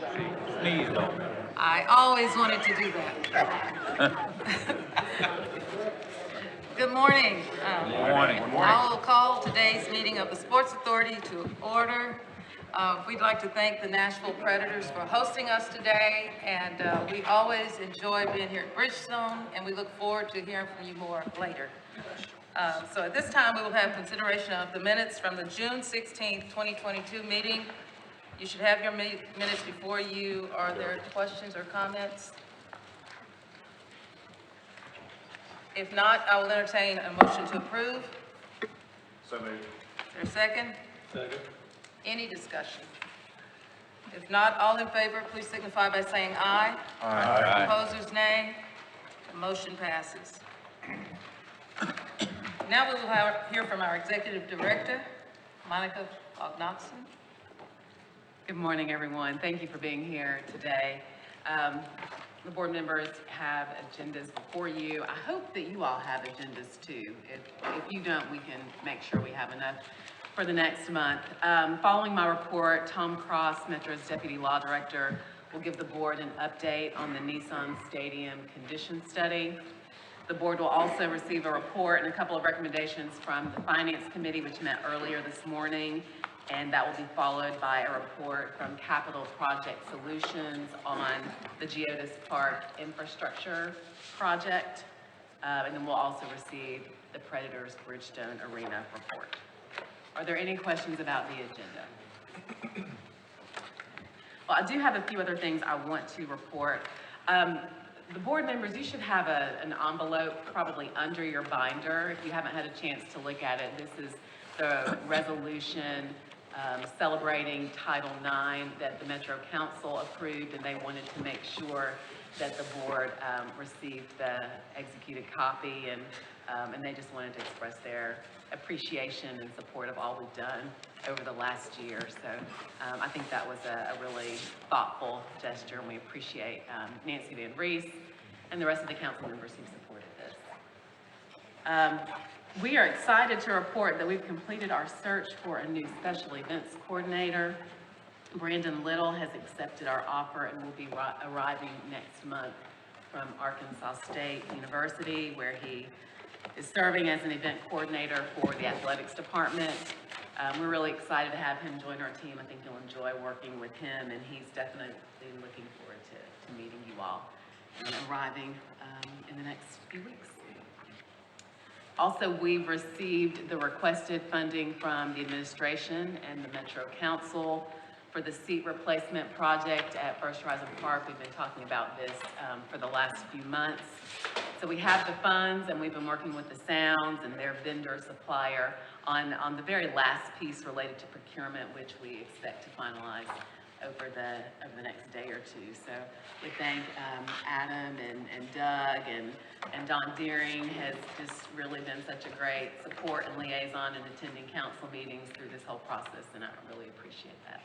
Sneeze though. I always wanted to do that. Good morning. Good morning. I will call today's meeting of the Sports Authority to order. We'd like to thank the Nashville Predators for hosting us today, and we always enjoy being here at Bridgestone, and we look forward to hearing from you more later. So at this time, we will have consideration of the minutes from the June 16th, 2022 meeting. You should have your minutes before you. Are there questions or comments? If not, I will entertain a motion to approve. So moved. Is there a second? Second. Any discussion? If not, all in favor, please signify by saying aye. Aye. Opposers, nay. The motion passes. Now we will hear from our Executive Director, Monica Ognoxon. Good morning, everyone. Thank you for being here today. The board members have agendas before you. I hope that you all have agendas too. If you don't, we can make sure we have enough for the next month. Following my report, Tom Cross, Metro's Deputy Law Director, will give the board an update on the Nissan Stadium condition study. The board will also receive a report and a couple of recommendations from the Finance Committee, which met earlier this morning, and that will be followed by a report from Capital Project Solutions on the Giotis Park infrastructure project. And then we'll also receive the Predators Bridgestone Arena report. Are there any questions about the agenda? Well, I do have a few other things I want to report. The board members, you should have an envelope probably under your binder. If you haven't had a chance to look at it, this is the resolution celebrating Title IX that the Metro Council approved, and they wanted to make sure that the board received the executed copy, and they just wanted to express their appreciation and support of all we've done over the last year. So I think that was a really thoughtful gesture, and we appreciate Nancy Van Rees and the rest of the council members who supported this. We are excited to report that we've completed our search for a new special events coordinator. Brandon Little has accepted our offer and will be arriving next month from Arkansas State University, where he is serving as an event coordinator for the athletics department. We're really excited to have him join our team. I think you'll enjoy working with him, and he's definitely looking forward to meeting you all and arriving in the next few weeks. Also, we've received the requested funding from the administration and the Metro Council for the seat replacement project at First Horizon Park. We've been talking about this for the last few months. So we have the funds, and we've been working with the Sounds and their vendor supplier on the very last piece related to procurement, which we expect to finalize over the next day or two. So we thank Adam and Doug and Don Deering has just really been such a great support and liaison in attending council meetings through this whole process, and I really appreciate that.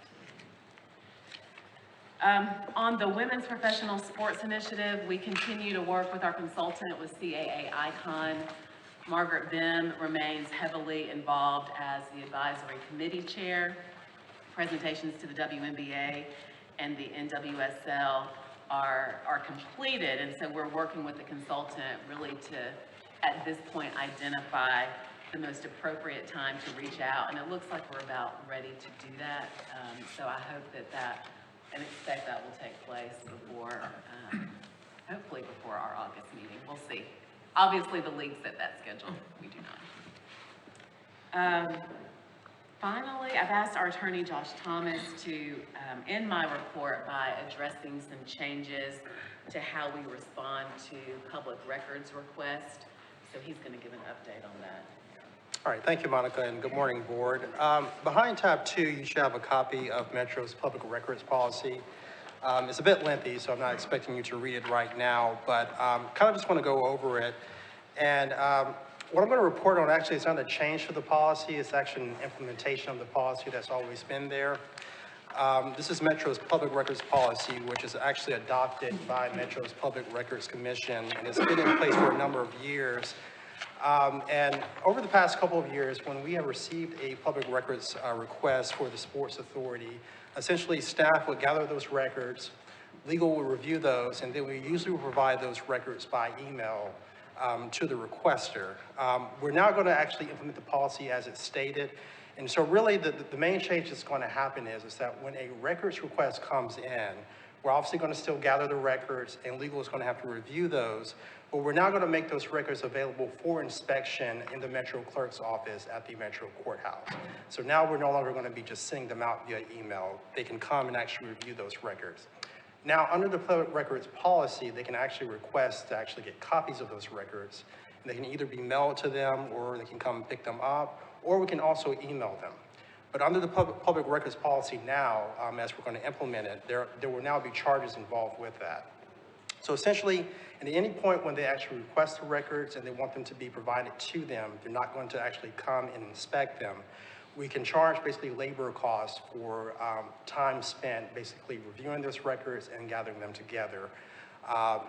On the Women's Professional Sports Initiative, we continue to work with our consultant with CAA Icon. Margaret Bim remains heavily involved as the advisory committee chair. Presentations to the WNBA and the NWSL are completed, and so we're working with the consultant really to, at this point, identify the most appropriate time to reach out, and it looks like we're about ready to do that. So I hope that and expect that will take place before, hopefully before our August meeting. We'll see. Obviously, the league set that schedule. We do not. Finally, I've asked our attorney, Josh Thomas, to end my report by addressing some changes to how we respond to public records requests. So he's going to give an update on that. All right, thank you, Monica, and good morning, board. Behind tab 2, you should have a copy of Metro's public records policy. It's a bit lengthy, so I'm not expecting you to read it right now, but kind of just want to go over it. And what I'm going to report on actually is not a change to the policy. It's actually an implementation of the policy that's always been there. This is Metro's public records policy, which is actually adopted by Metro's Public Records Commission, and it's been in place for a number of years. And over the past couple of years, when we have received a public records request for the Sports Authority, essentially staff would gather those records, legal will review those, and then we usually will provide those records by email to the requester. We're now going to actually implement the policy as it's stated. And so really the main change that's going to happen is that when a records request comes in, we're obviously going to still gather the records and legal is going to have to review those, but we're now going to make those records available for inspection in the Metro Clerk's office at the Metro Courthouse. So now we're no longer going to be just sending them out via email. They can come and actually review those records. Now, under the public records policy, they can actually request to actually get copies of those records. And they can either be mailed to them, or they can come pick them up, or we can also email them. But under the public records policy now, as we're going to implement it, there will now be charges involved with that. So essentially, at any point when they actually request the records and they want them to be provided to them, they're not going to actually come and inspect them. We can charge basically labor costs for time spent basically reviewing those records and gathering them together.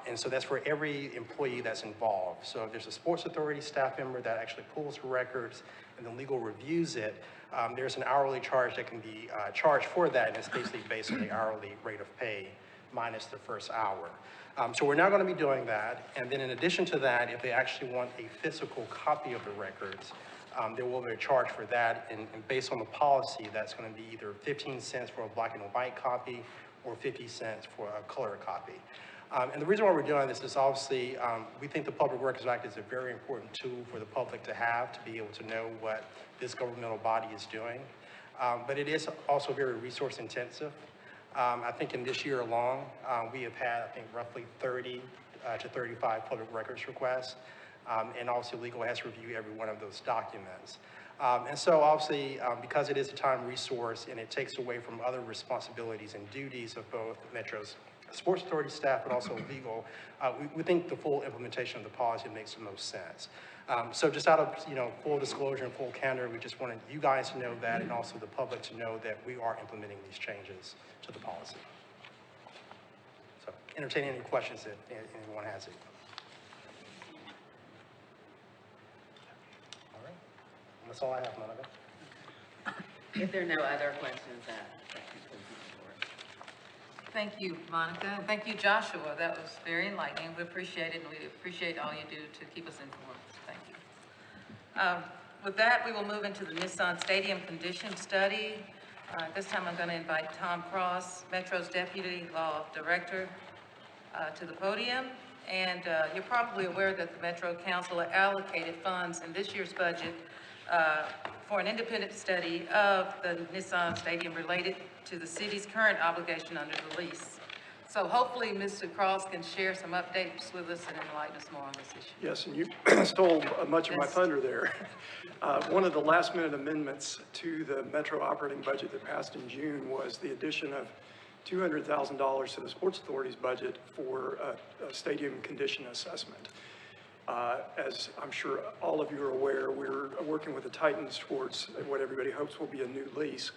And so that's for every employee that's involved. So if there's a Sports Authority staff member that actually pulls the records and then legal reviews it, there's an hourly charge that can be charged for that, and it's basically based on the hourly rate of pay minus the first hour. So we're now going to be doing that, and then in addition to that, if they actually want a physical copy of the records, there will be a charge for that, and based on the policy, that's going to be either 15 cents for a black and white copy or 50 cents for a color copy. And the reason why we're doing this is obviously, we think the Public Records Act is a very important tool for the public to have, to be able to know what this governmental body is doing. But it is also very resource intensive. I think in this year alone, we have had, I think, roughly 30 to 35 public records requests. And also legal has to review every one of those documents. And so obviously, because it is a time resource and it takes away from other responsibilities and duties of both Metro's Sports Authority staff, but also legal, we think the full implementation of the policy makes the most sense. So just out of full disclosure and full candor, we just wanted you guys to know that, and also the public to know that we are implementing these changes to the policy. So entertain any questions if anyone has it. All right, that's all I have, Monica. If there are no other questions, that concludes the report. Thank you, Monica, and thank you, Joshua. That was very enlightening. We appreciate it, and we appreciate all you do to keep us informed. Thank you. With that, we will move into the Nissan Stadium Condition Study. This time I'm going to invite Tom Cross, Metro's Deputy Law Director, to the podium. And you're probably aware that the Metro Council allocated funds in this year's budget for an independent study of the Nissan Stadium related to the city's current obligation under the lease. So hopefully Mr. Cross can share some updates with us and enlighten us more on this issue. Yes, and you stole much of my thunder there. One of the last minute amendments to the Metro operating budget that passed in June was the addition of $200,000 to the Sports Authority's budget for a stadium condition assessment. As I'm sure all of you are aware, we're working with the Titans towards what everybody hopes will be a new lease.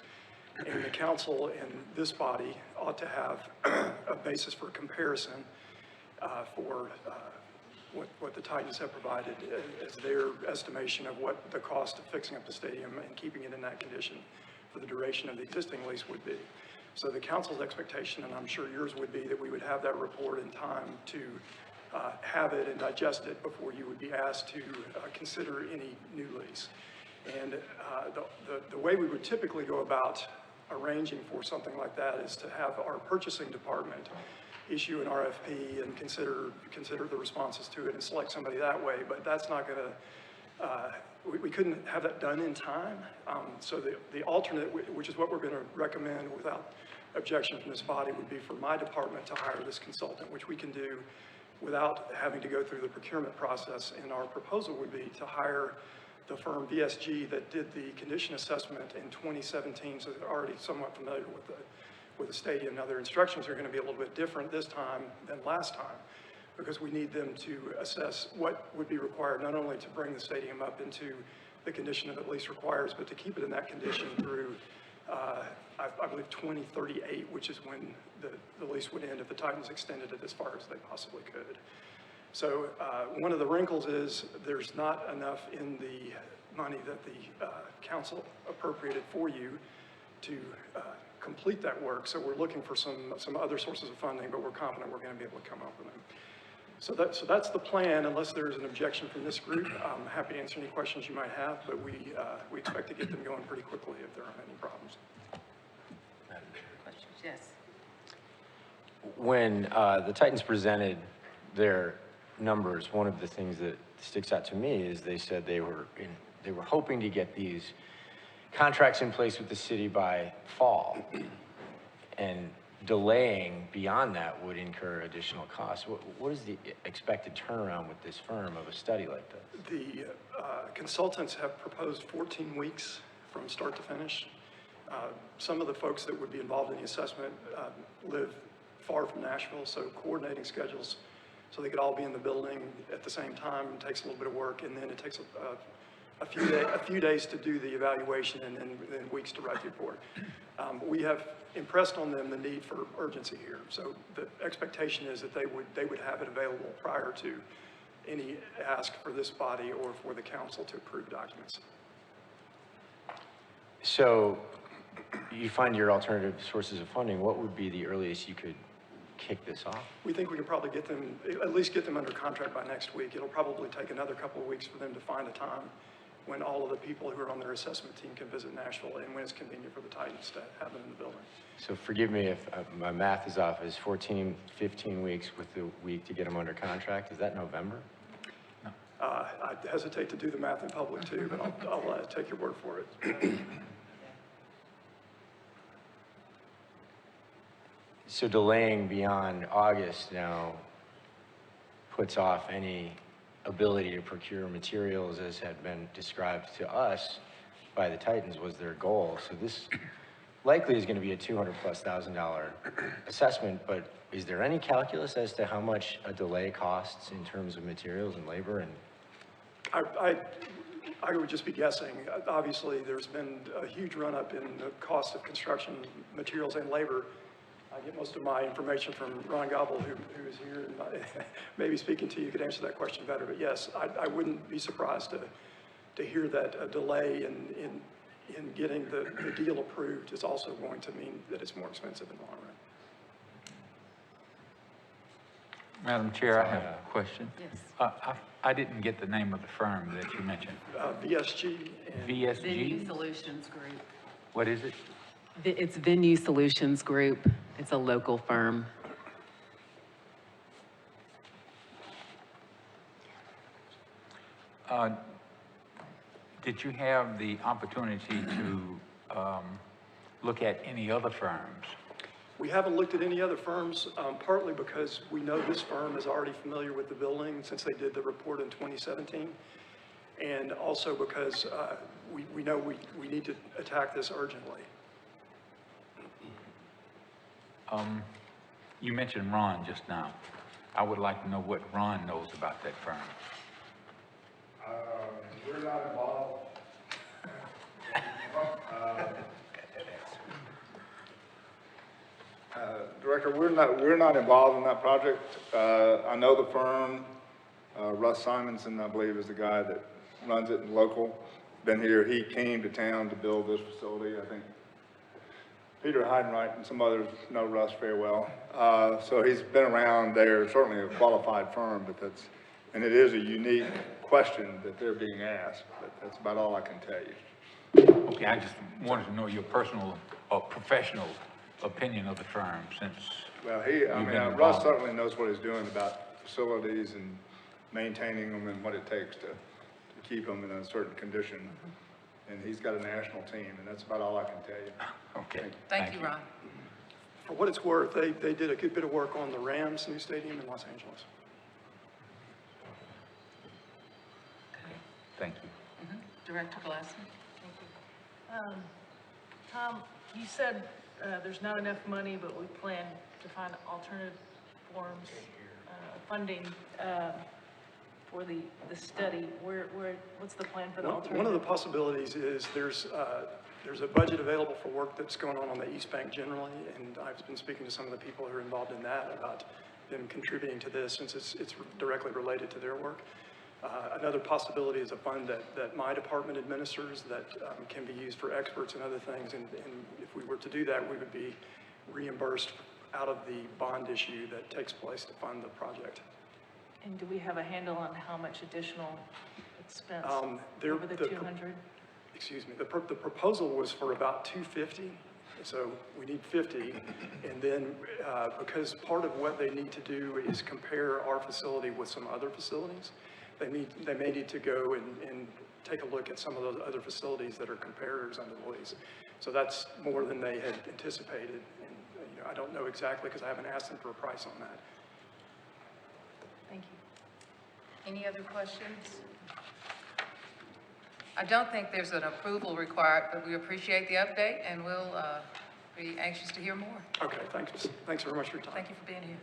And the council and this body ought to have a basis for comparison for what the Titans have provided as their estimation of what the cost of fixing up the stadium and keeping it in that condition for the duration of the existing lease would be. So the council's expectation, and I'm sure yours would be, that we would have that report in time to have it and digest it before you would be asked to consider any new lease. And the way we would typically go about arranging for something like that is to have our purchasing department issue an RFP and consider the responses to it and select somebody that way. But that's not going to, we couldn't have that done in time. So the alternate, which is what we're going to recommend without objection from this body, would be for my department to hire this consultant, which we can do without having to go through the procurement process. And our proposal would be to hire the firm VSG that did the condition assessment in 2017, so they're already somewhat familiar with the stadium. Now their instructions are going to be a little bit different this time than last time, because we need them to assess what would be required not only to bring the stadium up into the condition that the lease requires, but to keep it in that condition through, I believe, 2038, which is when the lease would end if the Titans extended it as far as they possibly could. So one of the wrinkles is there's not enough in the money that the council appropriated for you to complete that work. So we're looking for some other sources of funding, but we're confident we're going to be able to come up with them. So that's the plan, unless there's an objection from this group. I'm happy to answer any questions you might have, but we expect to get them going pretty quickly if there aren't any problems. Questions? Yes. When the Titans presented their numbers, one of the things that sticks out to me is they said they were hoping to get these contracts in place with the city by fall, and delaying beyond that would incur additional costs. What is the expected turnaround with this firm of a study like this? The consultants have proposed 14 weeks from start to finish. Some of the folks that would be involved in the assessment live far from Nashville, so coordinating schedules so they could all be in the building at the same time takes a little bit of work, and then it takes a few days to do the evaluation, and then weeks to write the report. We have impressed on them the need for urgency here, so the expectation is that they would have it available prior to any ask for this body or for the council to approve documents. So you find your alternative sources of funding, what would be the earliest you could kick this off? We think we can probably at least get them under contract by next week. It'll probably take another couple of weeks for them to find a time when all of the people who are on their assessment team can visit Nashville and when it's convenient for the Titans to have them in the building. So forgive me if my math is off. Is 14, 15 weeks with the week to get them under contract? Is that November? I hesitate to do the math in public too, but I'll take your word for it. So delaying beyond August now puts off any ability to procure materials as had been described to us by the Titans was their goal. So this likely is going to be a $200,000+ assessment, but is there any calculus as to how much a delay costs in terms of materials and labor? And I would just be guessing. Obviously, there's been a huge run-up in the cost of construction materials and labor. I get most of my information from Ron Gobble, who is here, and maybe speaking to you could answer that question better. But yes, I wouldn't be surprised to hear that a delay in getting the deal approved is also going to mean that it's more expensive in the long run. Madam Chair, I have a question. Yes. I didn't get the name of the firm that you mentioned. VSG and Venue VSG? Solutions Group. What is it? It's Venue Solutions Group. It's a local firm. Did you have the opportunity to look at any other firms? we haven't looked at any other firms, partly because we know this firm is already familiar with the building since they did the report in 2017. And also because we know we need to attack this urgently. You mentioned Ron just now. I would like to know what Ron knows about that firm. We're not involved. Director, we're not involved in that project. I know the firm. Russ Simonson, I believe, is the guy that runs it in local. Been here. He came to town to build this facility. I think Peter Heidenreich and some others know Russ very well. So he's been around there, certainly a qualified firm, but and it is a unique question that they're being asked, but that's about all I can tell you. Okay, I just wanted to know your personal or professional opinion of the firm since. Well, been Russ involved. certainly knows what he's doing about facilities and maintaining them and what it takes to keep them in a certain condition. And he's got a national team, and that's about all I can tell you. Okay. Thank you, Ron. For what it's worth, they did a good bit of work on the Rams' new stadium in Los Angeles. Thank you. Director Glasson? Tom, you said there's not enough money, but we plan to find alternative forms of funding for the study. What's the plan for the alternative? One of the possibilities is there's a budget available for work that's going on the East Bank generally, and I've been speaking to some of the people who are involved in that about them contributing to this since it's directly related to their work. Another possibility is a fund that my department administers that can be used for experts and other things. And if we were to do that, we would be reimbursed out of the bond issue that takes place to fund the project. And do we have a handle on how much additional expense There- over the 200? Excuse me, the proposal was for about 250, so we need 50. And then because part of what they need to do is compare our facility with some other facilities, they may need to go and take a look at some of those other facilities that are comparators under the lease. So that's more than they had anticipated. And I don't know exactly because I haven't asked them for a price on that. Thank you. Any other questions? I don't think there's an approval required, but we appreciate the update, and we'll be anxious to hear more. Okay, thanks very much for your time. Thank you for being here.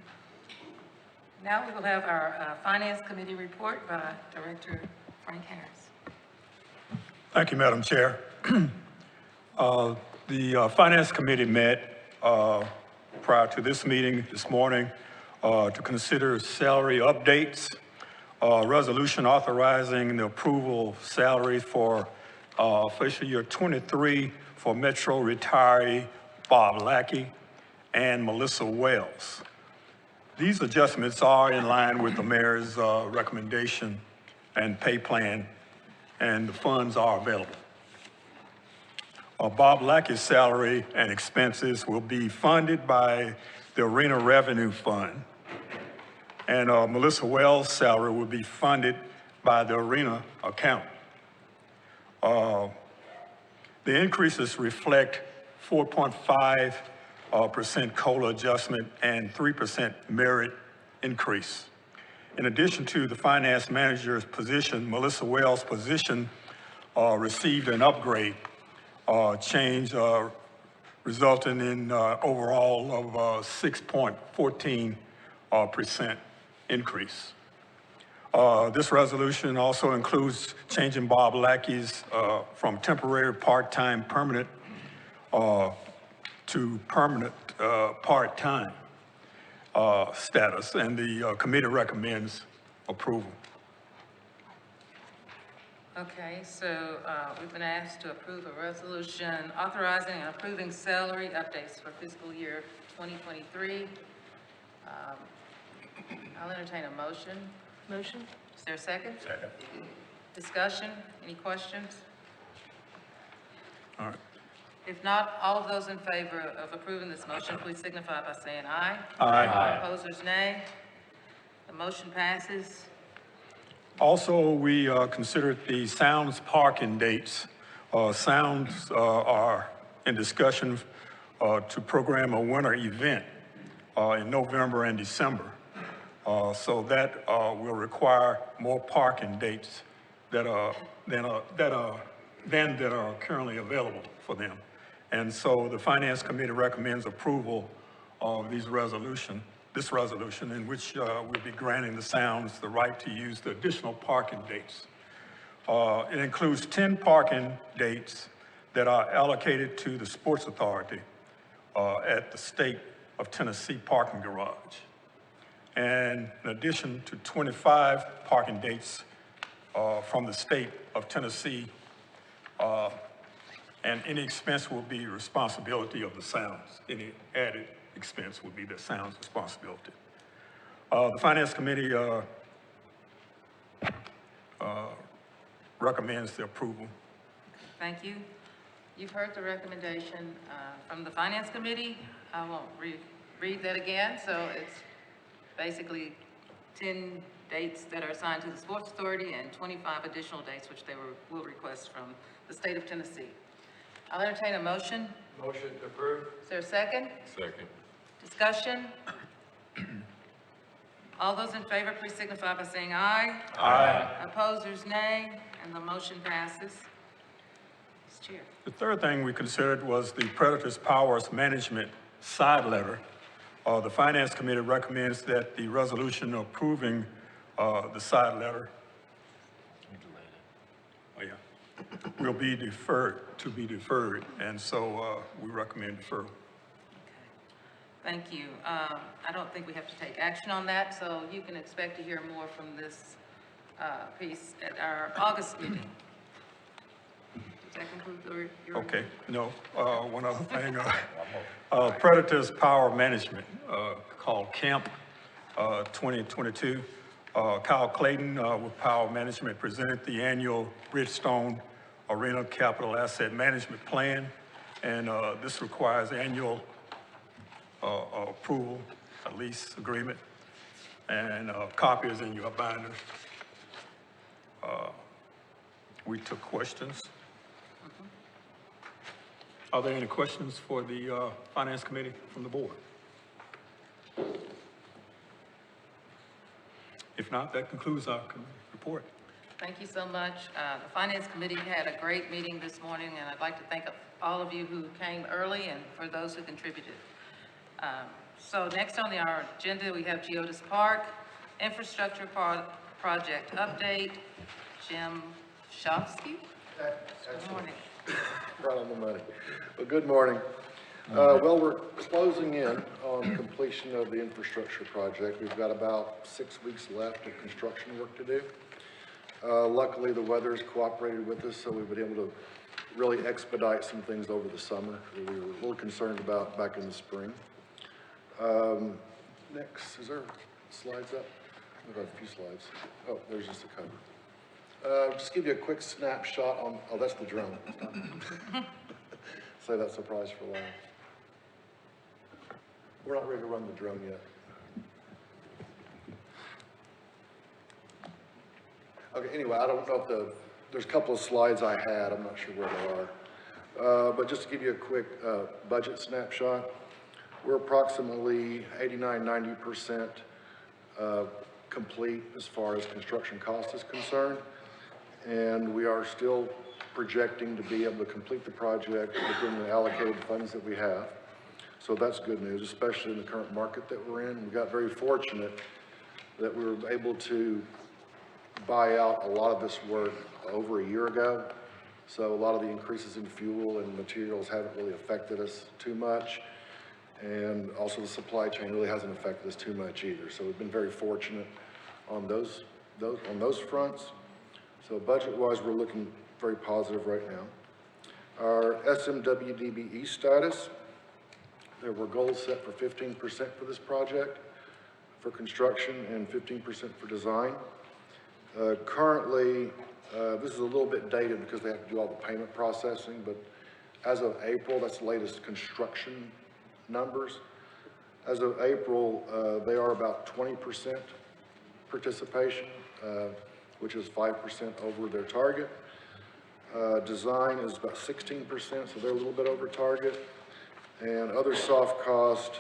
Now we will have our Finance Committee report by Director Frank Harris. Thank you, Madam Chair. The Finance Committee met prior to this meeting this morning to consider salary updates, resolution authorizing the approval of salary for fiscal year 23 for Metro retiree Bob Lackey and Melissa Wells. These adjustments are in line with the mayor's recommendation and pay plan, and the funds are available. Bob Lackey's salary and expenses will be funded by the Arena Revenue Fund, and Melissa Wells' salary will be funded by the Arena account. The increases reflect 4.5% COLA adjustment and 3% merit increase. In addition to the finance manager's position, Melissa Wells' position received an upgrade change resulting in overall of 6.14% increase. This resolution also includes changing Bob Lackey's from temporary part-time permanent to permanent part-time status, and the committee recommends approval. Okay, so we've been asked to approve a resolution authorizing and approving salary updates for fiscal year 2023. I'll entertain a motion. Motion? Is there a second? Second. Discussion? Any questions? All right. If not, all of those in favor of approving this motion, please signify by saying aye. Aye. Opposers, nay. The motion passes. Also, we considered the Sounds parking dates. Sounds are in discussion to program a winter event in November and December. So that will require more parking dates that are currently available for them. And so the Finance Committee recommends approval of this resolution in which we'll be granting the Sounds the right to use the additional parking dates. It includes 10 parking dates that are allocated to the Sports Authority at the State of Tennessee parking garage. And in addition to 25 parking dates from the State of Tennessee, and any expense will be responsibility of the Sounds. Any added expense will be the Sounds' responsibility. The Finance Committee recommends the approval. Thank you. You've heard the recommendation from the Finance Committee. I won't read that again. So it's basically 10 dates that are assigned to the Sports Authority and 25 additional dates which they will request from the State of Tennessee. I'll entertain a motion. Motion approved. Is there a second? Second. Discussion? All those in favor, please signify by saying aye. Aye. Opposers, nay, and the motion passes. Mr. Chair. The third thing we considered was the Predators Powers Management side letter. The Finance Committee recommends that the resolution approving the side letter will be deferred, and so we recommend deferral. Thank you. I don't think we have to take action on that, so you can expect to hear more from this piece at our August meeting. Does that conclude your? Okay, no, one other thing, Predators Power Management, called Camp 2022. Kyle Clayton with Power Management presented the annual Bridgestone Arena Capital Asset Management Plan, and this requires annual approval, a lease agreement, and a copy is in your binder. We took questions. Are there any questions for the Finance Committee from the board? If not, that concludes our report. Thank you so much. The Finance Committee had a great meeting this morning, and I'd like to thank all of you who came early and for those who contributed. So next on our agenda, we have Giotis Park Infrastructure Project Update. Jim Shofsky. Good morning. Right on the money. Well, good morning. Well, we're closing in on completion of the infrastructure project. We've got about 6 weeks left of construction work to do. Luckily, the weather's cooperated with us, so we've been able to really expedite some things over the summer that we were a little concerned about back in the spring. Next, is there slides up? We've got a few slides. Oh, there's just a cover. Just give you a quick snapshot on, oh, that's the drone. Save that surprise for last. We're not ready to run the drone yet. Okay, anyway, I don't know if there's a couple of slides I had, I'm not sure where they are. But just to give you a quick budget snapshot, we're approximately 89–90% complete as far as construction cost is concerned. And we are still projecting to be able to complete the project within the allocated funds that we have. So that's good news, especially in the current market that we're in. We got very fortunate that we were able to buy out a lot of this work over a year ago. So a lot of the increases in fuel and materials haven't really affected us too much. And also the supply chain really hasn't affected us too much either. So we've been very fortunate on those fronts. So budget-wise, we're looking very positive right now. Our SMWDBE status, there were goals set for 15% for this project for construction and 15% for design. Currently, this is a little bit dated because they have to do all the payment processing, but as of April, that's the latest construction numbers. As of April, they are about 20% participation, which is 5% over their target. Design is about 16%, so they're a little bit over target. And other soft costs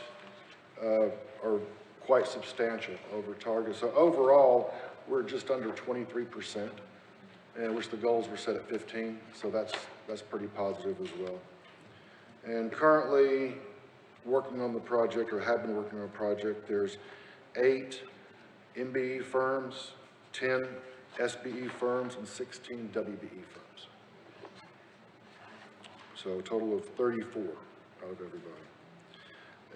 are quite substantial over target. So overall, we're just under 23%, and which the goals were set at 15, so that's pretty positive as well. And currently working on the project, or have been working on a project, there's 8 MBE firms, 10 SBE firms, and 16 WBE firms. So a total of 34 out of everybody.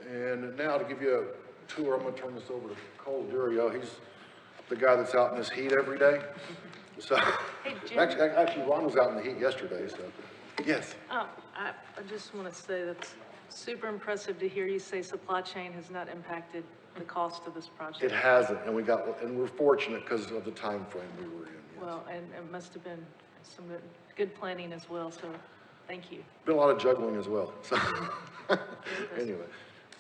And now to give you a tour, I'm going to turn this over to Cole Durio. He's the guy that's out in this heat every day. So Hey, Jim. actually, Ron was out in the heat yesterday. So yes. I just want to say that's super impressive to hear you say supply chain has not impacted the cost of this project. It hasn't, and we're fortunate because of the time frame we were in. Yes. Well, and it must have been some good planning as well, so thank you. Been a lot of juggling as well. So anyway,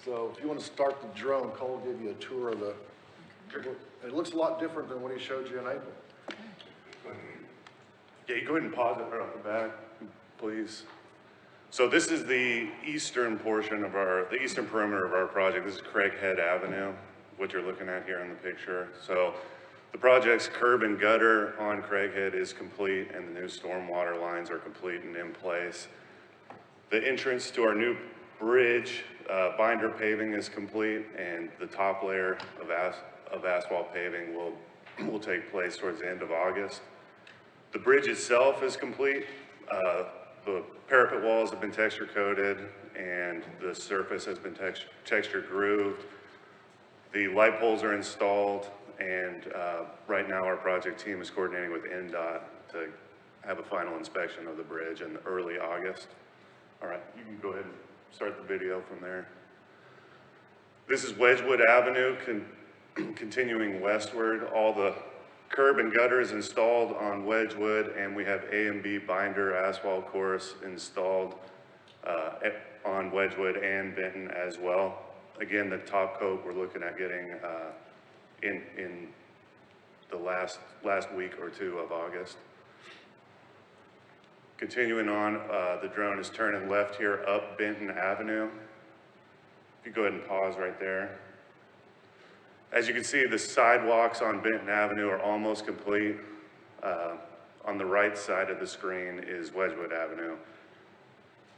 so if you want to start the drone, Cole will give you a tour of the. It looks a lot different than what he showed you in April. Yeah, you go ahead and pause it right off the bat, please. So this is the eastern portion of the eastern perimeter of our project. This is Craighead Avenue, what you're looking at here in the picture. So the project's curb and gutter on Craighead is complete, and the new stormwater lines are complete and in place. The entrance to our new bridge, binder paving is complete, and the top layer of asphalt paving will take place towards the end of August. The bridge itself is complete. The parapet walls have been texture coated and the surface has been texture grooved. The light poles are installed, and right now our project team is coordinating with NDOT to have a final inspection of the bridge in early August. All right, you can go ahead and start the video from there. This is Wedgwood Avenue continuing westward. All the curb and gutter is installed on Wedgwood, and we have A and B binder asphalt course installed on Wedgwood and Benton as well. Again, the top coat we're looking at getting in the last week or two of August. Continuing on, the drone is turning left here up Benton Avenue. If you go ahead and pause right there. As you can see, the sidewalks on Benton Avenue are almost complete. On the right side of the screen is Wedgwood Avenue.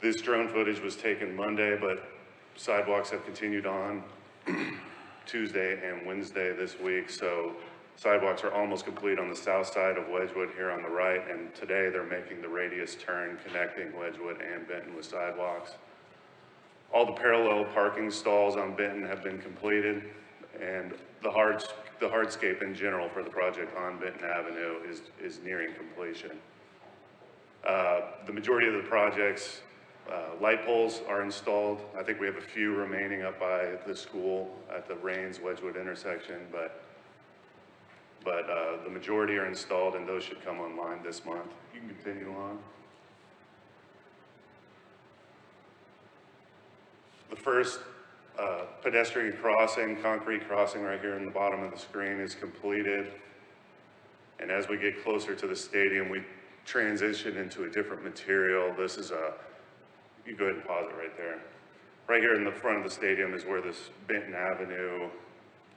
This drone footage was taken Monday, but sidewalks have continued on Tuesday and Wednesday this week, so sidewalks are almost complete on the south side of Wedgwood here on the right, and today they're making the radius turn connecting Wedgwood and Benton with sidewalks. All the parallel parking stalls on Benton have been completed, and the hardscape in general for the project on Benton Avenue is nearing completion. The majority of the project's light poles are installed. I think we have a few remaining up by the school at the Rains-Wedgwood intersection, but the majority are installed, and those should come online this month. You can continue on. The first pedestrian crossing, concrete crossing right here in the bottom of the screen is completed. And as we get closer to the stadium, we transition into a different material. This is you go ahead and pause it right there. Right here in the front of the stadium is where this Benton Avenue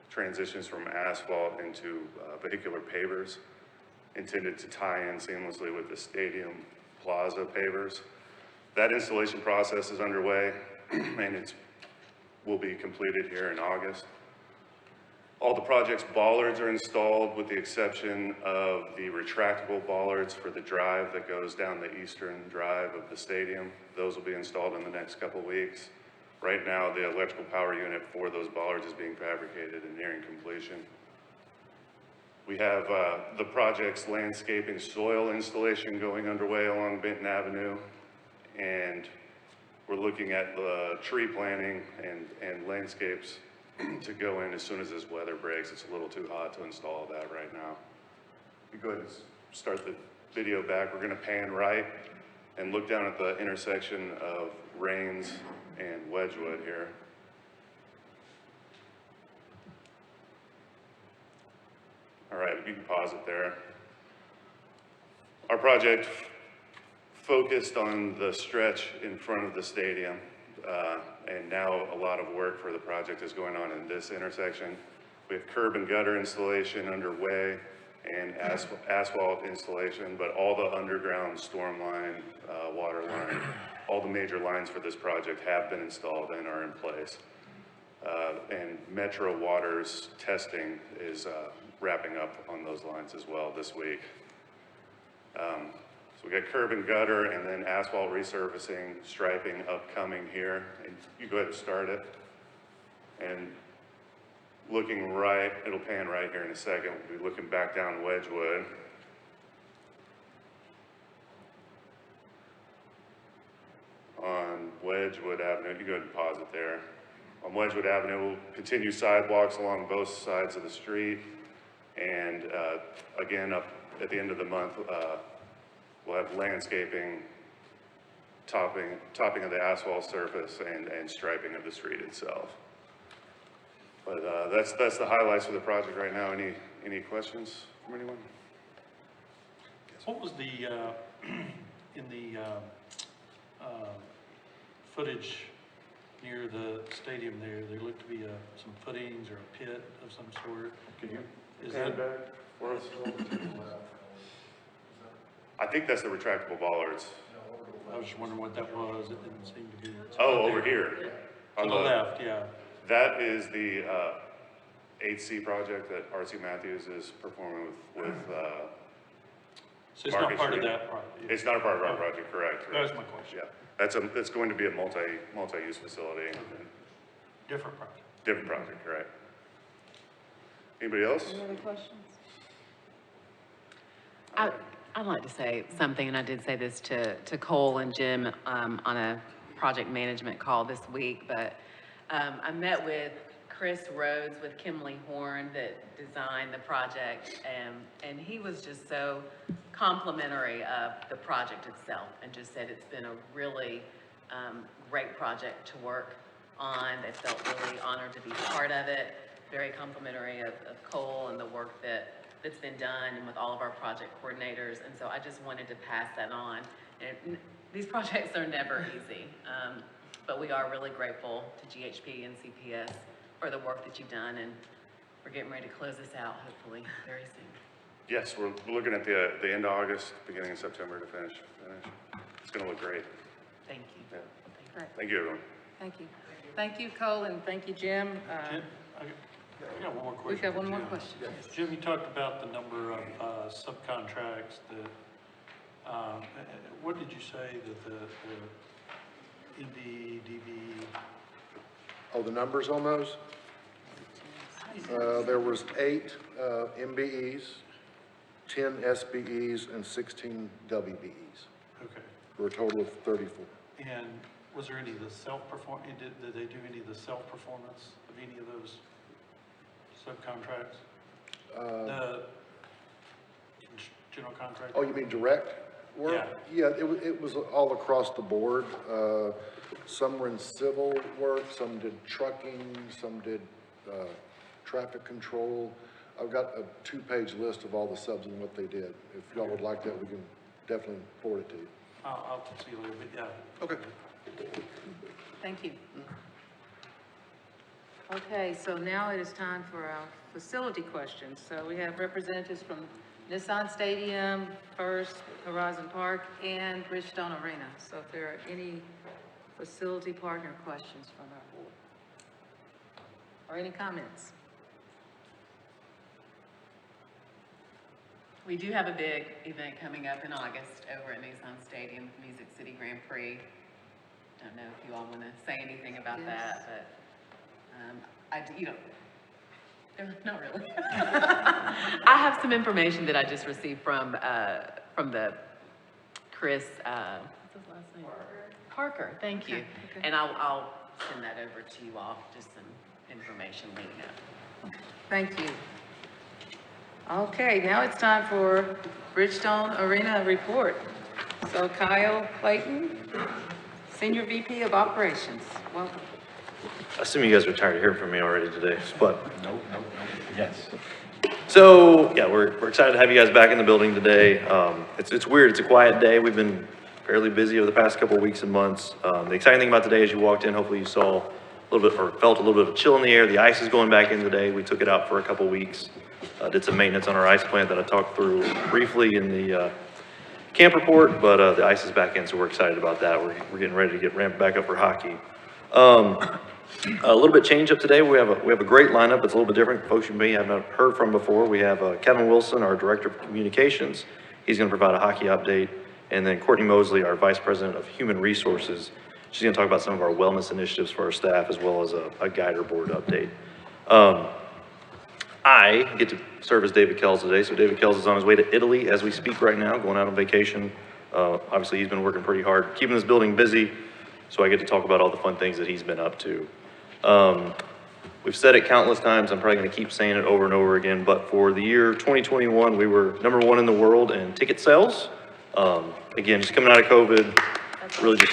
transitions from asphalt into vehicular pavers, intended to tie in seamlessly with the stadium plaza pavers. That installation process is underway, and it will be completed here in August. All the project's bollards are installed with the exception of the retractable bollards for the drive that goes down the eastern drive of the stadium. Those will be installed in the next couple weeks. Right now, the electrical power unit for those bollards is being fabricated and nearing completion. We have the project's landscaping soil installation going underway along Benton Avenue, and we're looking at the tree planting and landscapes to go in as soon as this weather breaks. It's a little too hot to install that right now. You go ahead and start the video back. We're gonna pan right and look down at the intersection of Rains and Wedgwood here. All right, you can pause it there. Our project focused on the stretch in front of the stadium, and now a lot of work for the project is going on in this intersection. We have curb and gutter installation underway and asphalt installation, but all the underground storm line, water line, all the major lines for this project have been installed and are in place. And Metro Water's testing is wrapping up on those lines as well this week. So we got curb and gutter and then asphalt resurfacing, striping upcoming here. And you go ahead and start it. And looking right, it'll pan right here in a second. We'll be looking back down Wedgwood. On Wedgwood Avenue, you go ahead and pause it there. On Wedgwood Avenue, we'll continue sidewalks along both sides of the street. And again, up at the end of the month, we'll have landscaping, topping of the asphalt surface, and striping of the street itself. But that's the highlights of the project right now. Any questions from anyone? What was the in the footage near the stadium there looked to be some footings or a pit of some sort? Can you Is stand that back for us? I think that's the retractable bollards. I was just wondering what that was. It didn't seem to be. Oh, over here. To the left, yeah. That is the 8C project that R.C. Matthews is performing with So it's not Market part of Street. that project? It's not a part of our project, correct? That was my question. Yeah, that's going to be a multi-use facility. Different project. Different project, correct. Anybody else? Any other questions? I'd like to say something, and I did say this to Cole and Jim on a project management call this week, but I met with Chris Rhodes with Kimley Horn that designed the project, and he was just so complimentary of the project itself and just said it's been a really great project to work on. They felt really honored to be part of it, very complimentary of Cole and the work that's been done and with all of our project coordinators. And so I just wanted to pass that on. And these projects are never easy, but we are really grateful to GHP and CPS for the work that you've done, and we're getting ready to close this out hopefully very soon. Yes, we're looking at the end of August, beginning of September to finish. It's going to look great. Thank you. Yeah. Great. Thank you, everyone. Thank you. Thank you, Cole, and thank you, Jim. Jim, I got one more question. We've got for one more Jim. question. Jim, you talked about the number of subcontracts that, what did you say that the MBE, DB? Oh, the numbers on those? There was 8 MBEs, 10 SBEs, and 16 WBEs, Okay. for a total of 34. And was there any of the did they do any of the self-performance of any of those subcontracts? The general contractor? Oh, you mean direct work? Yeah, it was all across the board. Some were in civil work, some did trucking, some did traffic control. I've got a 2-page list of all the subs and what they did. If y'all would like that, we can definitely forward it to you. I'll see you a little bit, yeah. Okay. Thank you. Okay, so now it is time for our facility questions. So we have representatives from Nissan Stadium, First Horizon Park, and Bridgestone Arena. So if there are any facility partner questions from our board, or any comments? We do have a big event coming up in August over at Nissan Stadium, Music City Grand Prix. Don't know if you all want to say anything about that, but not really. I have some information that I just received from the Chris, what's his last name? Parker, thank you. Okay. And I'll send that over to you all, just some information leading up. Thank you. Okay, now it's time for Bridgestone Arena report. So Kyle Clayton, Senior VP of Operations, welcome. I assume you guys are tired of hearing from me already today, but. No. Yes. So, yeah, we're excited to have you guys back in the building today. It's weird, it's a quiet day. We've been fairly busy over the past couple of weeks and months. The exciting thing about today is you walked in, hopefully you saw a little bit, or felt a little bit of chill in the air. The ice is going back in today. We took it out for a couple weeks. Did some maintenance on our ice plant that I talked through briefly in the camp report, but the ice is back in, so we're excited about that. We're getting ready to get ramped back up for hockey. A little bit change up today. We have a great lineup. It's a little bit different. Folks you may have not heard from before. We have Kevin Wilson, our Director of Communications. He's going to provide a hockey update. And then Courtney Mosley, our Vice President of Human Resources. She's going to talk about some of our wellness initiatives for our staff, as well as a guider board update. I get to serve as David Kells today. So David Kells is on his way to Italy as we speak right now, going out on vacation. Obviously, he's been working pretty hard, keeping this building busy. So I get to talk about all the fun things that he's been up to. We've said it countless times. I'm probably going to keep saying it over and over again. But for the year 2021, we were #1 in the world in ticket sales. Again, just coming out of COVID, really just.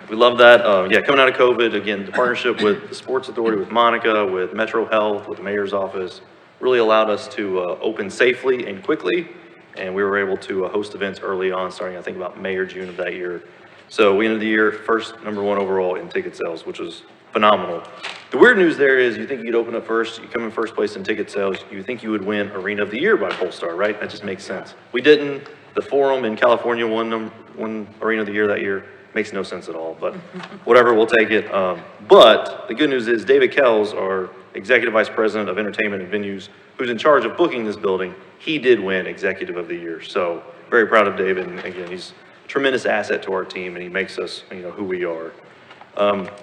We love that. Yeah, coming out of COVID, again, the partnership with the Sports Authority, with Monica, with Metro Health, with the Mayor's Office, really allowed us to open safely and quickly. And we were able to host events early on, starting I think about May or June of that year. So we ended the year first, #1 overall in ticket sales, which was phenomenal. The weird news there is you think you'd open up first, you come in first place in ticket sales, you think you would win Arena of the Year by Polestar, right? That just makes sense. We didn't. The Forum in California won Arena of the Year that year. Makes no sense at all, but whatever, we'll take it. But the good news is David Kells, our Executive Vice President of Entertainment and Venues, who's in charge of booking this building, he did win Executive of the Year. So very proud of David, and again, he's a tremendous asset to our team, and he makes us, who we are.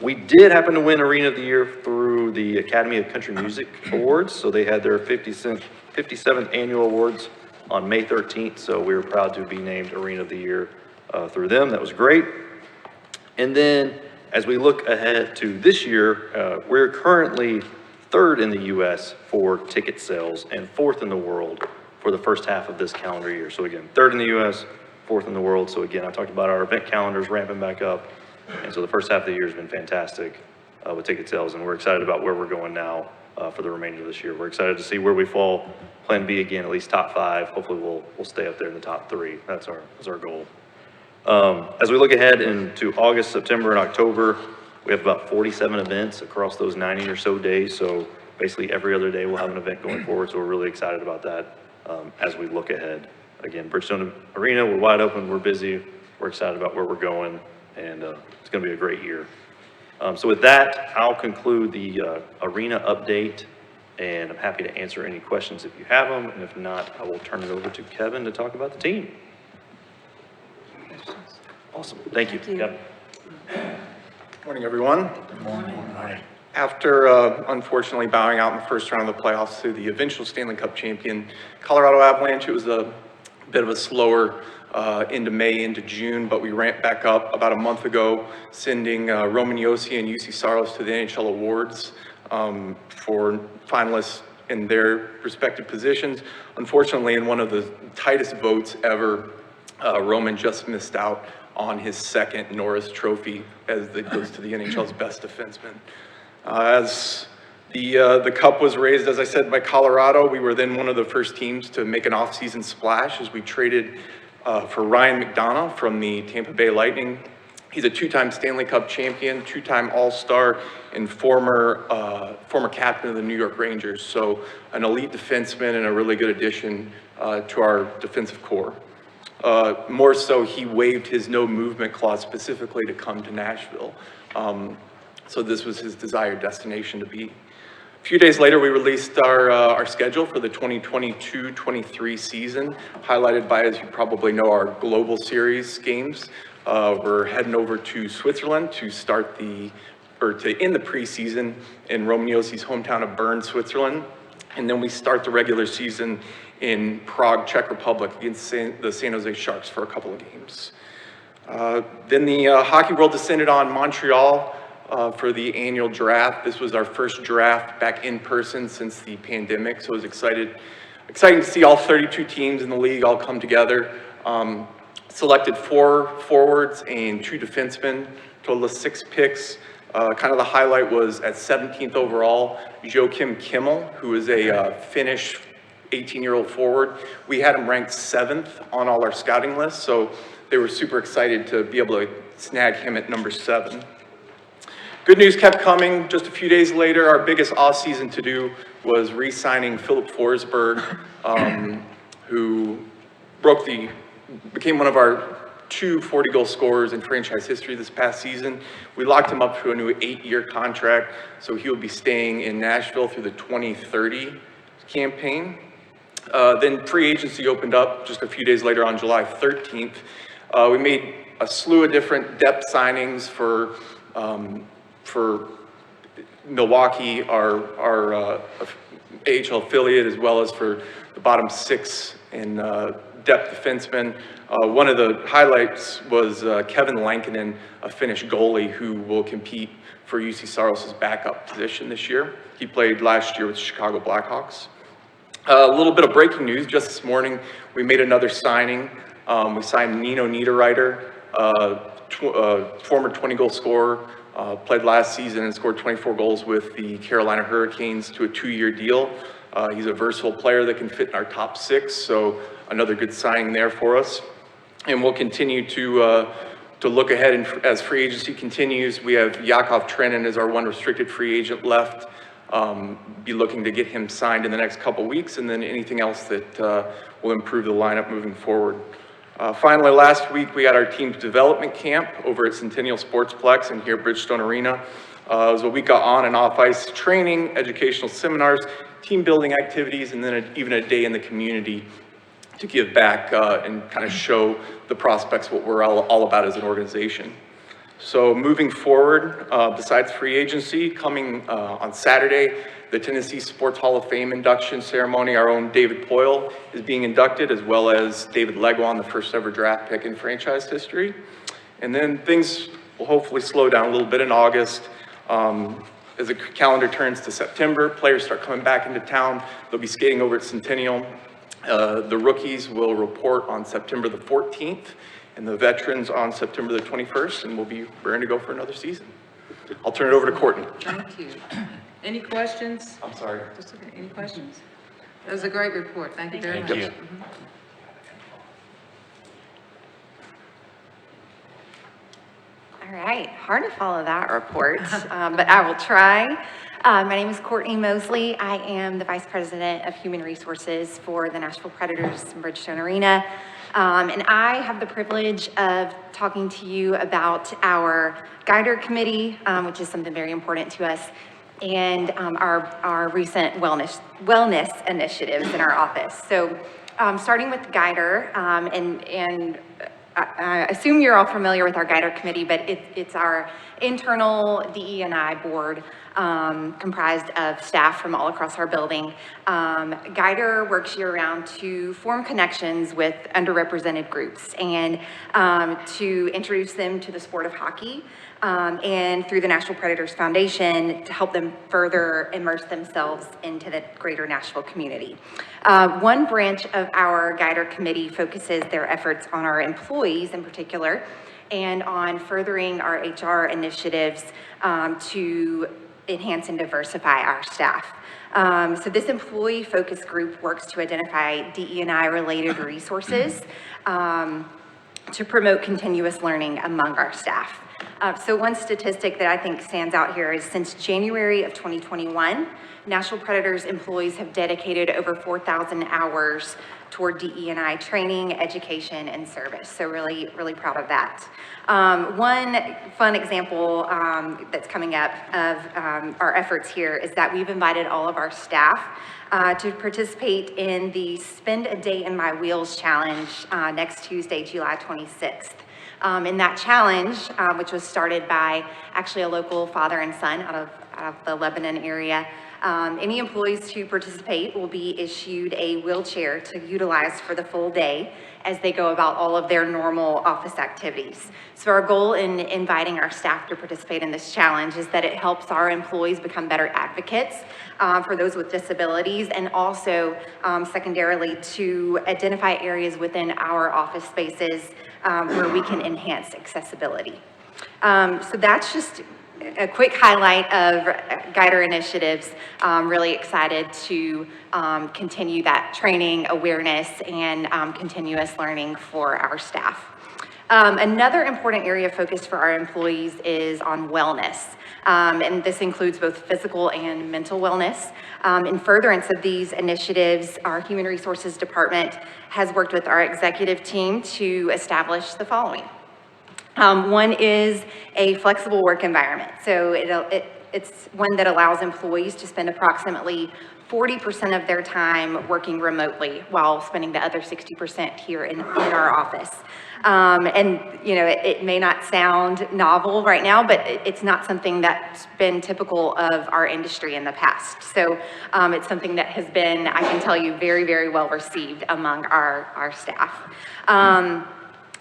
We did happen to win Arena of the Year through the Academy of Country Music Awards, so they had their 57th annual awards on May 13th, so we were proud to be named Arena of the Year through them. That was great. And then, as we look ahead to this year, we're currently 3rd in the U.S. for ticket sales and 4th in the world for the first half of this calendar year. So again, 3rd in the U.S., 4th in the world. So again, I talked about our event calendars ramping back up. And so the first half of the year has been fantastic with ticket sales, and we're excited about where we're going now for the remainder of this year. We're excited to see where we fall. Plan B again, at least top 5. Hopefully we'll stay up there in the top 3. That's our goal. As we look ahead into August, September, and October, we have about 47 events across those 90 or so days. So basically every other day we'll have an event going forward. So we're really excited about that as we look ahead. Again, Bridgestone Arena, we're wide open, we're busy, we're excited about where we're going, and it's going to be a great year. So with that, I'll conclude the arena update, and I'm happy to answer any questions if you have them, and if not, I will turn it over to Kevin to talk about the team. Awesome. Thank you. Kevin. Morning, everyone. Good morning. After unfortunately bowing out in the first round of the playoffs to the eventual Stanley Cup champion, Colorado Avalanche, it was a bit of a slower into May, into June, but we ramped back up about a month ago, sending Roman Josi and UC Saros to the NHL Awards for finalists in their respective positions. Unfortunately, in one of the tightest votes ever, Roman just missed out on his second Norris Trophy as it goes to the NHL's best defenseman. As the cup was raised, as I said, by Colorado, we were then one of the first teams to make an off-season splash as we traded for Ryan McDonough from the Tampa Bay Lightning. He's a 2-time Stanley Cup champion, 2-time All-Star, and former captain of the New York Rangers. So an elite defenseman and a really good addition to our defensive core. More so, he waived his no movement clause specifically to come to Nashville. So this was his desired destination to be. A few days later, we released our schedule for the 2022-23 season, highlighted by, as you probably know, our Global Series games. We're heading over to Switzerland to end the preseason in Roman Josi's hometown of Bern, Switzerland. And then we start the regular season in Prague, Czech Republic against the San Jose Sharks for a couple of games. Then the hockey world descended on Montreal for the annual draft. This was our first draft back in person since the pandemic, so it was exciting to see all 32 teams in the league all come together. Selected 4 forwards and 2 defensemen, total of 6 picks. Kind of the highlight was at 17th overall, Joakim Kimmel, who is a Finnish 18-year-old forward. We had him ranked 7th on all our scouting lists, so they were super excited to be able to snag him at number 7. Good news kept coming. Just a few days later, our biggest off-season to-do was re-signing Philip Forsberg, who became one of our 2 40-goal scorers in franchise history this past season. We locked him up to a new 8-year contract, so he will be staying in Nashville through the 2030 campaign. Then free agency opened up just a few days later on July 13th. We made a slew of different depth signings for Milwaukee, our AHL affiliate, as well as for the bottom 6 in depth defensemen. One of the highlights was Kevin Lankinen, a Finnish goalie who will compete for UC Saros' backup position this year. He played last year with the Chicago Blackhawks. A little bit of breaking news, just this morning, we made another signing. We signed Nino Niederreiter, former 20-goal scorer, played last season and scored 24 goals with the Carolina Hurricanes to a 2-year deal. He's a versatile player that can fit in our top 6, so another good signing there for us. And we'll continue to look ahead, and as free agency continues, we have Yakov Trenin as our one restricted free agent left. Be looking to get him signed in the next couple weeks, and then anything else that will improve the lineup moving forward. Finally, last week, we had our team's development camp over at Centennial Sportsplex and here at Bridgestone Arena. It was a week of on and off ice training, educational seminars, team building activities, and then even a day in the community to give back and kind of show the prospects what we're all about as an organization. So moving forward, besides free agency, coming on Saturday, the Tennessee Sports Hall of Fame induction ceremony, our own David Poyle is being inducted, as well as David Legwan, the first ever draft pick in franchise history. And then things will hopefully slow down a little bit in August. As the calendar turns to September, players start coming back into town. They'll be skating over at Centennial. The rookies will report on September the 14th, and the veterans on September the 21st, and we'll be ready to go for another season. I'll turn it over to Courtney. Thank you. Any questions? I'm sorry. That's okay. Any questions? That was a great report. Thank you very much. Thank you. All right, hard to follow that report, but I will try. My name is Courtney Mosley. I am the Vice President of Human Resources for the Nashville Predators in Bridgestone Arena. And I have the privilege of talking to you about our Guider Committee, which is something very important to us, and our recent wellness initiatives in our office. So starting with Guider, and I assume you're all familiar with our Guider Committee, but it's our internal DE&I board comprised of staff from all across our building. Guider works year-round to form connections with underrepresented groups and to introduce them to the sport of hockey, and through the Nashville Predators Foundation to help them further immerse themselves into the greater Nashville community. One branch of our Guider Committee focuses their efforts on our employees in particular and on furthering our HR initiatives to enhance and diversify our staff. So this employee focus group works to identify DE&I related resources to promote continuous learning among our staff. So one statistic that I think stands out here is since January of 2021, Nashville Predators employees have dedicated over 4,000 hours toward DE&I training, education, and service. So really, really proud of that. One fun example that's coming up of our efforts here is that we've invited all of our staff to participate in the Spend a Day in My Wheels Challenge next Tuesday, July 26th. In that challenge, which was started by actually a local father and son out of the Lebanon area, any employees who participate will be issued a wheelchair to utilize for the full day as they go about all of their normal office activities. So our goal in inviting our staff to participate in this challenge is that it helps our employees become better advocates for those with disabilities, and also secondarily to identify areas within our office spaces where we can enhance accessibility. So that's just a quick highlight of Guider initiatives. Really excited to continue that training, awareness, and continuous learning for our staff. Another important area of focus for our employees is on wellness. And this includes both physical and mental wellness. In furtherance of these initiatives, our Human Resources Department has worked with our executive team to establish the following. One is a flexible work environment. So it's one that allows employees to spend approximately 40% of their time working remotely while spending the other 60% here in our office. And you know, it may not sound novel right now, but it's not something that's been typical of our industry in the past. So it's something that has been, I can tell you, very, very well received among our staff.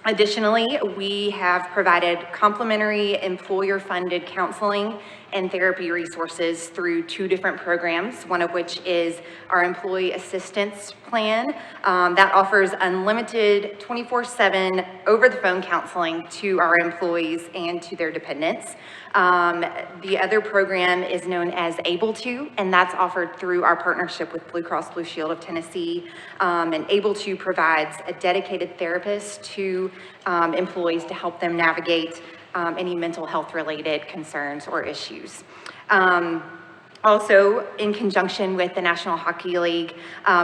Additionally, we have provided complimentary employer-funded counseling and therapy resources through 2 different programs, one of which is our Employee Assistance Plan that offers unlimited 24/7 over-the-phone counseling to our employees and to their dependents. The other program is known as Able To, and that's offered through our partnership with Blue Cross Blue Shield of Tennessee. And Able To provides a dedicated therapist to employees to help them navigate any mental health related concerns or issues. Also, in conjunction with the National Hockey League,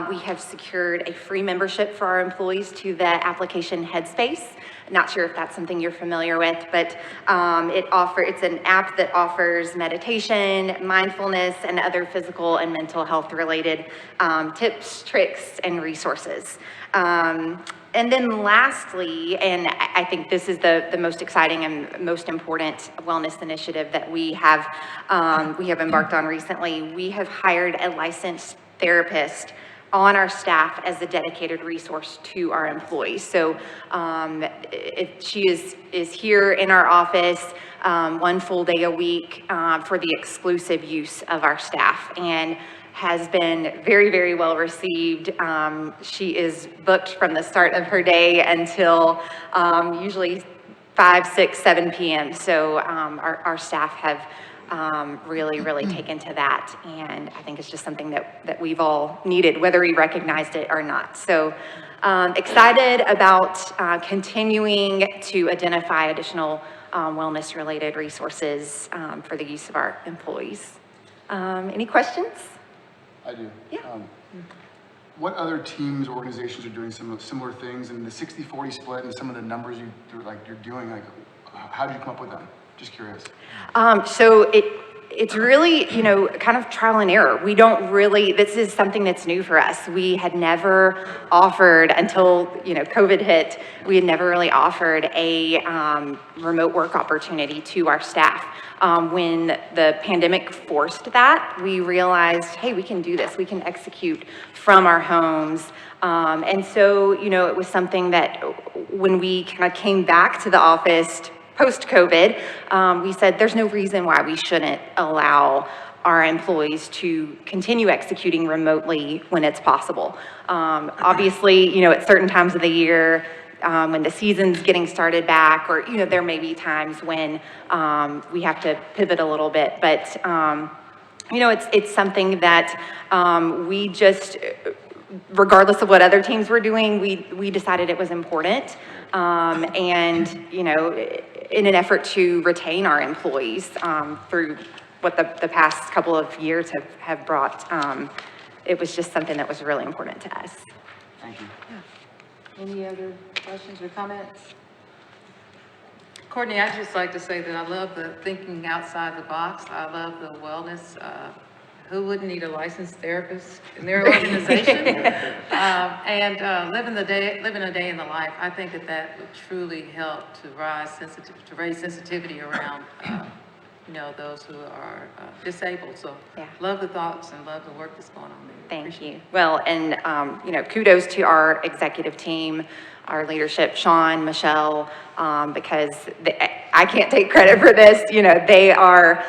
we have secured a free membership for our employees to the application Headspace. Not sure if that's something you're familiar with, but it's an app that offers meditation, mindfulness, and other physical and mental health related tips, tricks, and resources. And then lastly, and I think this is the most exciting and most important wellness initiative that we have embarked on recently, we have hired a licensed therapist on our staff as a dedicated resource to our employees. So she is here in our office 1 full day a week for the exclusive use of our staff, and has been very, very well received. She is booked from the start of her day until usually 5, 6, 7 p.m. So our staff have really taken to that, and I think it's just something that we've all needed, whether we recognized it or not. So excited about continuing to identify additional wellness-related resources for the use of our employees. Any questions? I do. Yeah. What other teams, organizations are doing similar things, and the 60-40 split and some of the numbers you're doing, like, how did you come up with them? Just curious. So it's really, kind of trial and error. We don't really, this is something that's new for us. We had never offered until, COVID hit, we had never really offered a remote work opportunity to our staff. When the pandemic forced that, we realized, hey, we can do this. We can execute from our homes. And so, it was something that when we kind of came back to the office post-COVID, we said there's no reason why we shouldn't allow our employees to continue executing remotely when it's possible. Obviously, at certain times of the year, when the season's getting started back, or, there may be times when we have to pivot a little bit, but, it's something that we just, regardless of what other teams were doing, we decided it was important. And, in an effort to retain our employees through what the past couple of years have brought, it was just something that was really important to us. Thank you. Yeah. Any other questions or comments? Courtney, I'd just like to say that I love the thinking outside the box. I love the wellness. Who wouldn't need a licensed therapist in their organization? And living a day in the life. I think that would truly help to raise sensitivity around, those who are disabled. So yeah. Love the thoughts and love the work that's going on there. Thank you. Well, and, kudos to our executive team, our leadership, Sean, Michelle, because I can't take credit for this. They are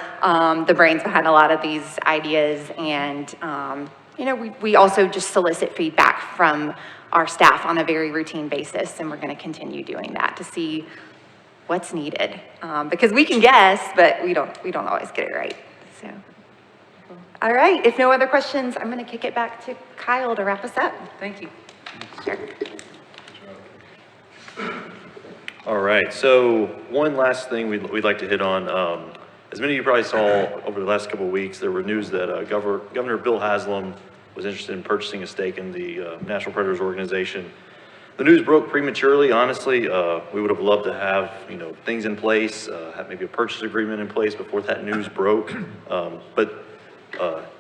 the brains behind a lot of these ideas. And, we also just solicit feedback from our staff on a very routine basis. And we're going to continue doing that to see what's needed. Because we can guess, but we don't always get it right. So. All right, if no other questions, I'm going to kick it back to Kyle to wrap us up. Thank you. Sure. All right, so one last thing we'd like to hit on. As many of you probably saw over the last couple of weeks, there were news that Governor Bill Haslam was interested in purchasing a stake in the National Predators organization. The news broke prematurely, honestly. We would have loved to have, things in place, have maybe a purchase agreement in place before that news broke. But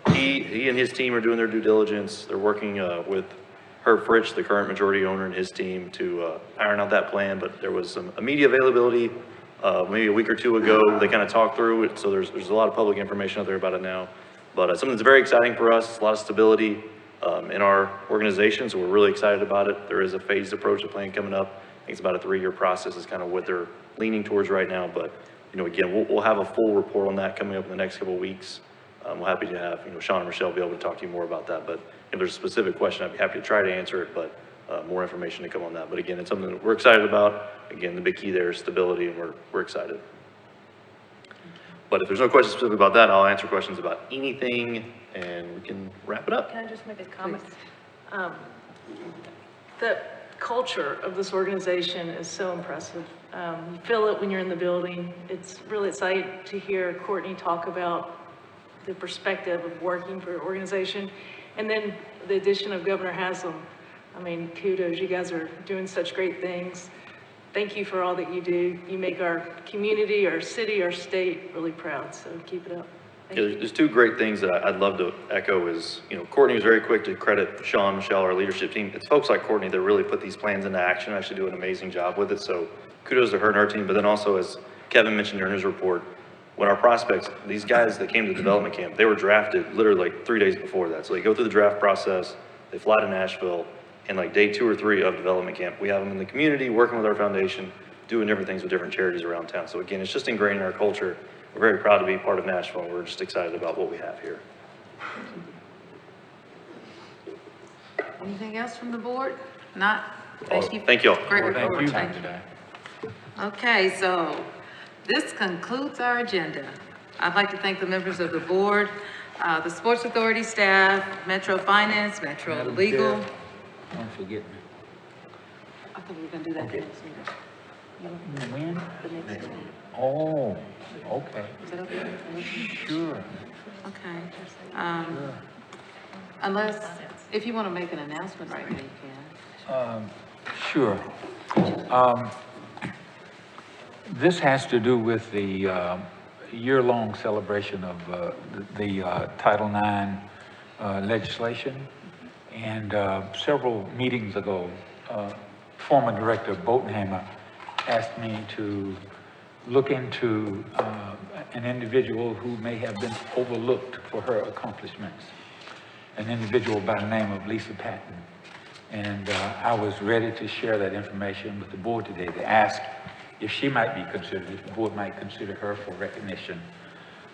he and his team are doing their due diligence. They're working with Herb Fritsch, the current majority owner, and his team to iron out that plan. But there was some media availability maybe a week or two ago. They kind of talked through it, so there's a lot of public information out there about it now. But something that's very exciting for us, a lot of stability in our organization, so we're really excited about it. There is a phased approach to plan coming up. I think it's about a 3-year process is kind of what they're leaning towards right now. But, again, we'll have a full report on that coming up in the next couple of weeks. We're happy to have, Sean and Michelle be able to talk to you more about that. But if there's a specific question, I'd be happy to try to answer it, but more information to come on that. But again, it's something that we're excited about. Again, the big key there is stability, and we're excited. But if there's no questions specific about that, I'll answer questions about anything, and we can wrap it up. Can I just make a comment? The culture of this organization is so impressive. You feel it when you're in the building. It's really exciting to hear Courtney talk about the perspective of working for an organization. And then the addition of Governor Haslam. I mean, kudos, you guys are doing such great things. Thank you for all that you do. You make our community, our city, our state really proud, so keep it up. Thank you. There's two great things that I'd love to echo is, Courtney was very quick to credit Sean, Michelle, our leadership team. It's folks like Courtney that really put these plans into action, actually do an amazing job with it. So kudos to her and her team. But then also, as Kevin mentioned during his report, when our prospects, these guys that came to development camp, they were drafted literally like 3 days before that. So they go through the draft process, they fly to Nashville, and like day 2 or 3 of development camp, we have them in the community, working with our foundation, doing different things with different charities around town. So again, it's just ingrained in our culture. We're very proud to be part of Nashville, and we're just excited about what we have here. Anything else from the board? Not? Thank you. Thank you all. Great Well, report. thank you. Thank you. Okay, so this concludes our agenda. I'd like to thank the members of the board, the Sports Authority staff, Metro Finance, Metro Madam Legal. Chair, don't forget me. I think we're gonna do that next meeting. When? The next meeting. Oh, okay. Is that okay? Sure. Okay. Unless, if you want to make an announcement right now, you can. Sure. This has to do with the year-long celebration of the Title IX legislation. And several meetings ago, former Director Botenhammer asked me to look into an individual who may have been overlooked for her accomplishments, an individual by the name of Lisa Patton. And I was ready to share that information with the board today to ask if she might be considered, if the board might consider her for recognition.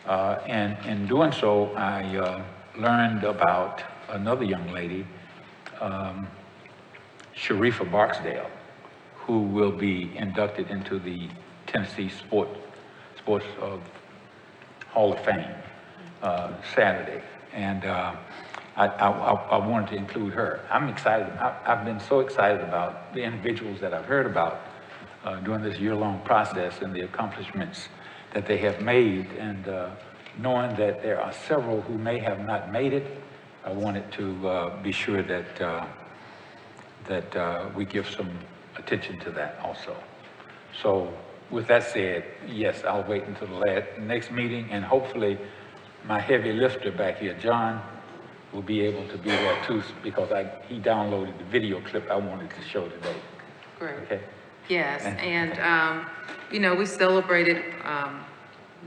And in doing so, I learned about another young lady, Sharifa Barksdale, who will be inducted into the Tennessee Sports Hall of Fame Saturday. And I wanted to include her. I'm excited. I've been so excited about the individuals that I've heard about during this year-long process and the accomplishments that they have made. And knowing that there are several who may have not made it, I wanted to be sure that we give some attention to that also. So with that said, yes, I'll wait until the next meeting, and hopefully my heavy lifter back here, John, will be able to be there too, because he downloaded the video clip I wanted to show today. Great. Okay? Yes, and, we celebrated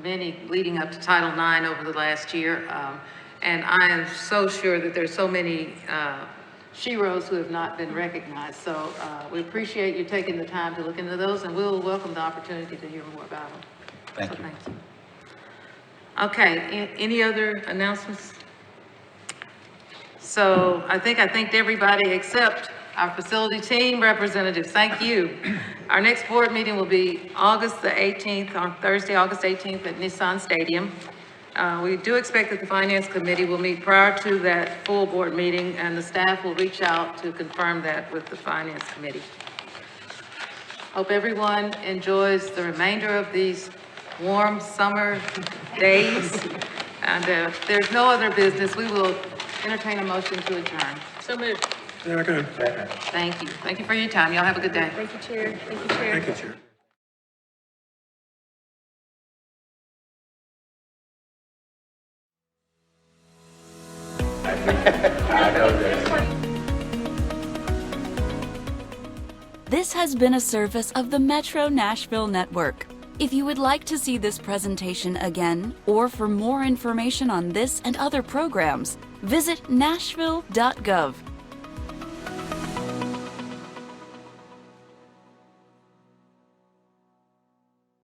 many leading up to Title IX over the last year. And I am so sure that there's so many sheroes who have not been recognized. So we appreciate you taking the time to look into those, and we'll welcome the opportunity to hear more about them. Thank you. Thank you. Okay, any other announcements? So I think I thanked everybody except our facility team representatives. Thank you. Our next board meeting will be August the 18th, on Thursday, August 18th at Nissan Stadium. We do expect that the Finance Committee will meet prior to that full board meeting, and the staff will reach out to confirm that with the Finance Committee. Hope everyone enjoys the remainder of these warm summer days. And if there's no other business, we will entertain a motion to adjourn. So moved. Second. Thank you. Thank you for your time. Y'all have a good day. Thank you, Chair. Thank you, Chair. Thank you, Chair. This has been a service of the Metro Nashville Network. If you would like to see this presentation again, or for more information on this and other programs, visit nashville.gov.